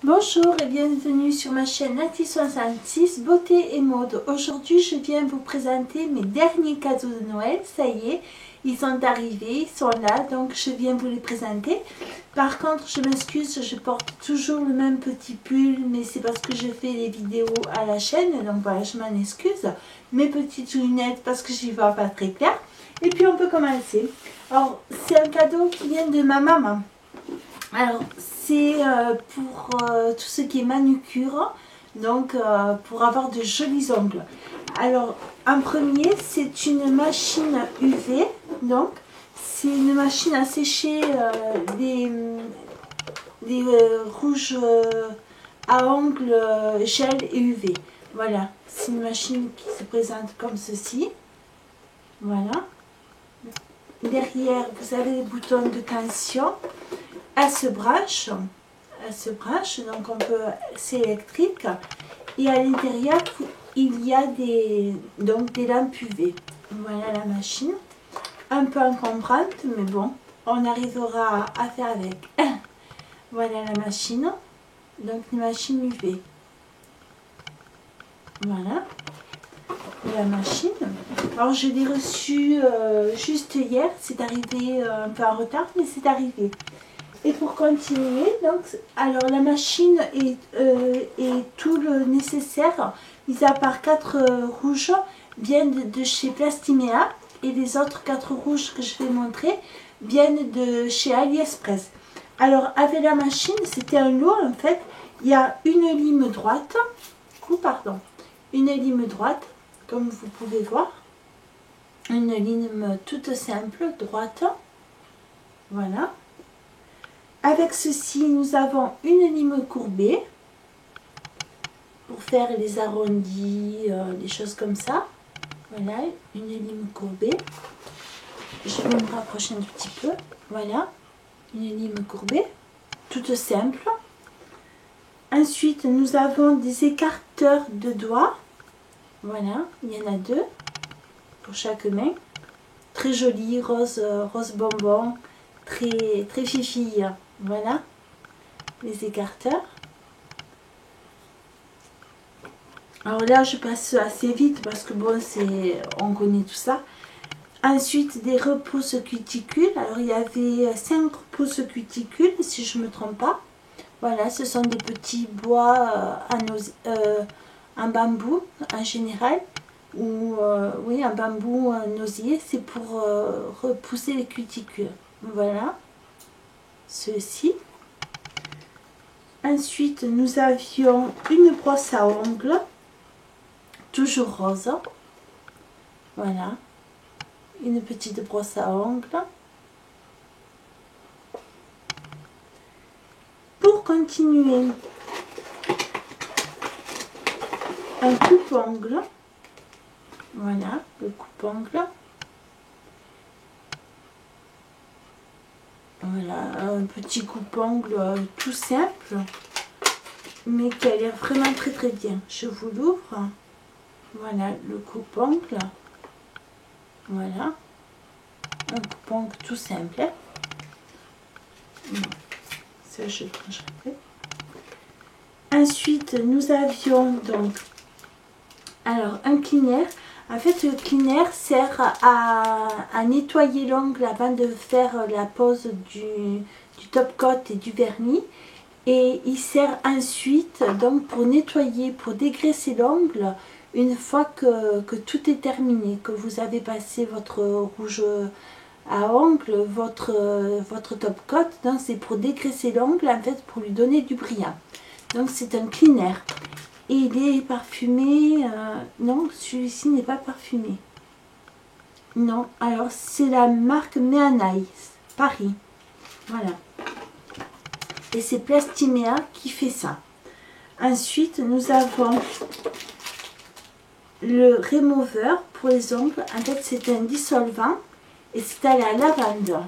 Bonjour et bienvenue sur ma chaîne Nati66 Beauté et Mode. Aujourd'hui je viens vous présenter mes derniers cadeaux de Noël. Ça y est, ils sont arrivés, ils sont là, donc je viens vous les présenter. Par contre je m'excuse, je porte toujours le même petit pull, mais c'est parce que je fais des vidéos à la chaîne, donc voilà, je m'en excuse. Mes petites lunettes parce que j'y vois pas très clair. Et puis on peut commencer. Alors c'est un cadeau qui vient de ma maman. Alors c'est pour tout ce qui est manucure, donc pour avoir de jolis ongles. Alors en premier c'est une machine UV, donc c'est une machine à sécher des rouges à ongles gel et UV. Voilà, c'est une machine qui se présente comme ceci. Voilà. Derrière vous avez les boutons de tension. Elle se branche, donc on peut, c'est électrique, et à l'intérieur il y a des lampes UV. Voilà la machine, un peu encombrante, mais bon, on arrivera à faire avec. Voilà la machine, donc une machine UV. Voilà la machine. Alors je l'ai reçue juste hier, c'est arrivé un peu en retard, mais c'est arrivé. Et pour continuer, donc, alors la machine est tout le nécessaire, mis à part 4 rouges, viennent de chez Plastimea, et les autres 4 rouges que je vais montrer viennent de chez AliExpress. Alors avec la machine, c'était un lot en fait, il y a une lime droite, une lime droite, comme vous pouvez voir, une lime toute simple, droite, voilà. Avec ceci, nous avons une lime courbée pour faire les arrondis, des choses comme ça. Voilà, une lime courbée. Je vais me rapprocher un petit peu. Voilà, une lime courbée, toute simple. Ensuite, nous avons des écarteurs de doigts. Voilà, il y en a 2 pour chaque main. Très joli, rose bonbon, très fifi. Voilà, les écarteurs. Alors là, je passe assez vite parce que bon, on connaît tout ça. Ensuite, des repousses cuticules. Alors, il y avait 5 repousses cuticules, si je ne me trompe pas. Voilà, ce sont des petits bois en bambou en général. Ou oui, un bambou en osier, c'est pour repousser les cuticules. Voilà, ceci. Ensuite, nous avions une brosse à ongles, toujours rose. Voilà, une petite brosse à ongles. Pour continuer, un coupe-ongle. Voilà, le coupe-ongle. Voilà, un petit coupe-ongle tout simple, mais qui a l'air vraiment très bien. Je vous l'ouvre. Voilà le coupe-ongle. Voilà, un coupe-ongle tout simple. Ça, je le rangerai après. Ensuite, nous avions donc un cleaner. En fait, le cleaner sert à nettoyer l'ongle avant de faire la pose du top coat et du vernis. Et il sert ensuite donc pour nettoyer, pour dégraisser l'ongle une fois que tout est terminé, que vous avez passé votre rouge à ongles, votre top coat. Donc c'est pour dégraisser l'ongle, en fait, pour lui donner du brillant. Donc c'est un cleaner. Et il est parfumé, non, celui-ci n'est pas parfumé. Non, alors c'est la marque Meanais, Paris. Voilà. Et c'est Plastimea qui fait ça. Ensuite, nous avons le remover pour les ongles. En fait, c'est un dissolvant et c'est à la lavande.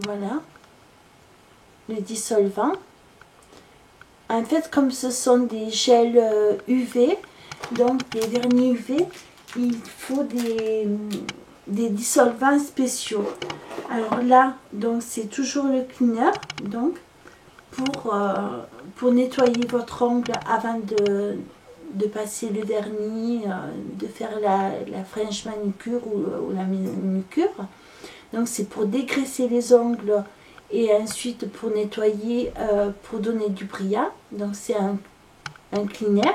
Voilà. Le dissolvant. En fait, comme ce sont des gels UV, donc des vernis UV, il faut des dissolvants spéciaux. Alors là, donc c'est toujours le cleaner, donc pour nettoyer votre ongle avant de passer le vernis, de faire la French manicure ou la manucure. Donc c'est pour dégraisser les ongles et ensuite pour nettoyer, pour donner du brillant. Donc c'est un cleaner.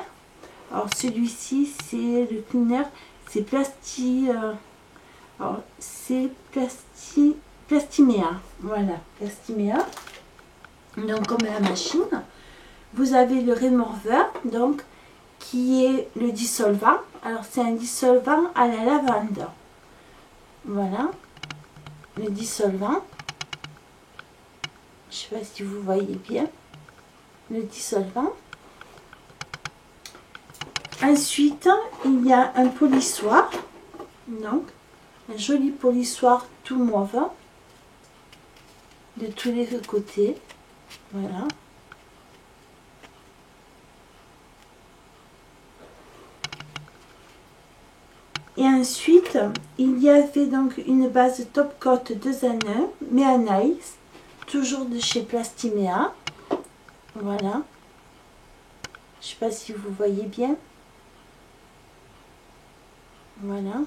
Alors celui-ci c'est le cleaner, c'est Plastimea. Voilà, Plastimea. Donc comme la machine, vous avez le rémorveur, donc qui est le dissolvant. Alors c'est un dissolvant à la lavande. Voilà, le dissolvant. Je ne sais pas si vous voyez bien le dissolvant. Ensuite, il y a un polissoir. Donc, un joli polissoir tout mauve de tous les côtés. Voilà. Et ensuite, il y avait donc une base Top Coat 2 en 1, mais en ice, toujours de chez Plastimea. Voilà. Je ne sais pas si vous voyez bien. Voilà.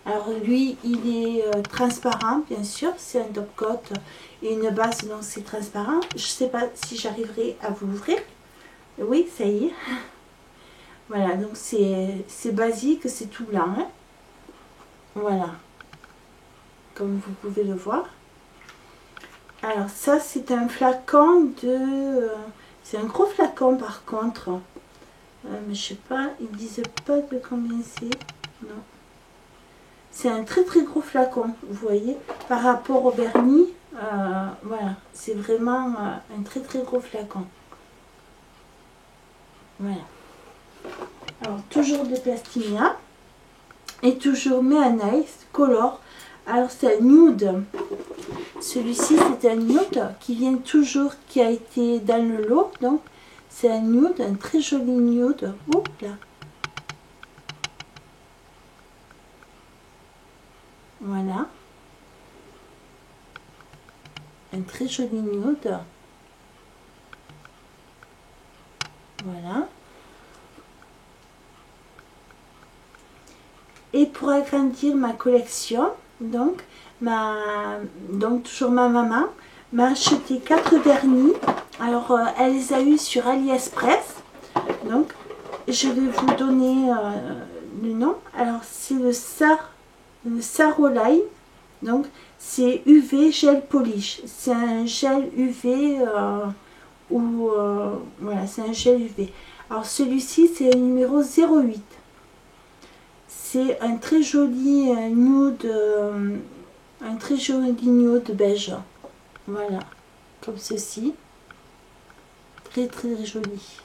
Alors lui, il est transparent, bien sûr. C'est un top coat et une base, donc c'est transparent. Je ne sais pas si j'arriverai à vous l'ouvrir. Oui, ça y est. Voilà, donc c'est basique, c'est tout blanc. Hein. Voilà. Comme vous pouvez le voir. Alors ça, c'est un flacon de... c'est un gros flacon par contre. Mais je sais pas, ils disent pas de combien c'est. Non. C'est un très très gros flacon, vous voyez, par rapport au vernis. Voilà, c'est vraiment un très très gros flacon. Voilà. Alors, toujours de Plastimea. Et toujours Nice Color. Alors, c'est un nude. Celui-ci, c'est un nude qui vient toujours, qui a été dans le lot. Donc, c'est un nude, un très joli nude. Oups là. Voilà. Un très joli nude. Voilà. Et pour agrandir ma collection, donc toujours ma maman m'a acheté 4 vernis. Alors, elle les a eu sur AliExpress. Donc, je vais vous donner le nom. Alors, c'est le Saroline. Donc, c'est UV Gel Polish. C'est un gel UV voilà, c'est un gel UV. Alors, celui-ci, c'est le numéro 08. C'est un très joli nude, beige. Voilà, comme ceci. Très très joli.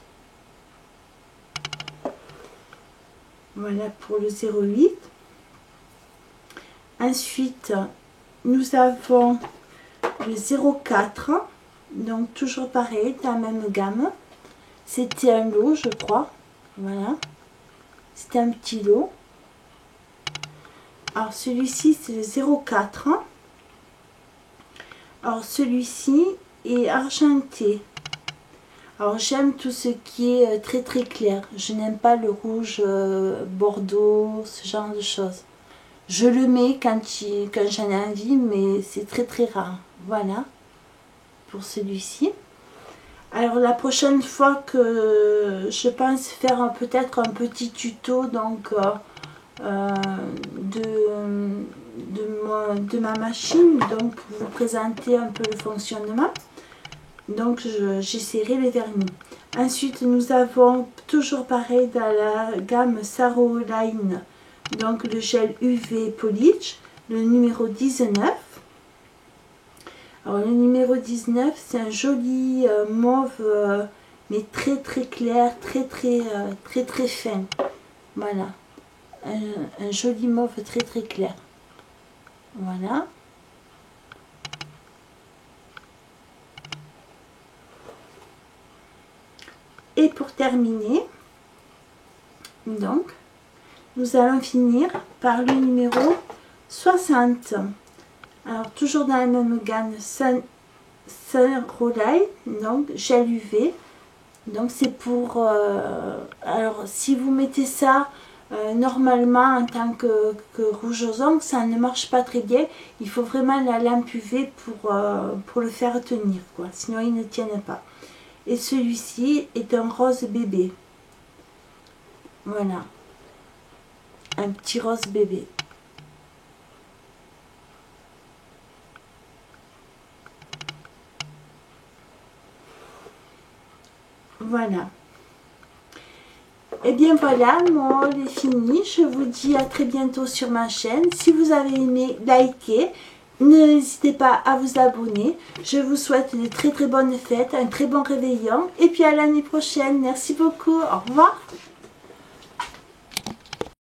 Voilà pour le 08. Ensuite, nous avons le 04. Donc toujours pareil, dans la même gamme. C'était un lot, je crois. Voilà. C'était un petit lot. Alors celui-ci c'est le 04. Alors celui-ci est argenté. Alors j'aime tout ce qui est très très clair. Je n'aime pas le rouge bordeaux, ce genre de choses. Je le mets quand j'en ai envie, mais c'est très très rare. Voilà pour celui-ci. Alors la prochaine fois que je pense faire peut-être un petit tuto donc de ma machine, donc pour vous présenter un peu le fonctionnement. Donc j'essaierai les vernis. Ensuite nous avons toujours pareil dans la gamme Saroline, donc le gel UV Polish, le numéro 19. Alors le numéro 19 c'est un joli mauve mais très très clair, très fin. Voilà. Un joli mauve très très clair. Voilà. Et pour terminer, donc, nous allons finir par le numéro 60. Alors, toujours dans la même gamme, Saint-Rolay, donc gel UV. Donc c'est pour... alors si vous mettez ça normalement en tant que rouge aux ongles, ça ne marche pas très bien. Il faut vraiment la lampe UV pour le faire tenir, quoi. Sinon il ne tienne pas. Et celui-ci est un rose bébé. Voilà. Un petit rose bébé. Voilà. Et bien voilà, mon haul est fini. Je vous dis à très bientôt sur ma chaîne. Si vous avez aimé, likez. N'hésitez pas à vous abonner. Je vous souhaite de très bonnes fêtes, un très bon réveillon. Et puis à l'année prochaine. Merci beaucoup. Au revoir.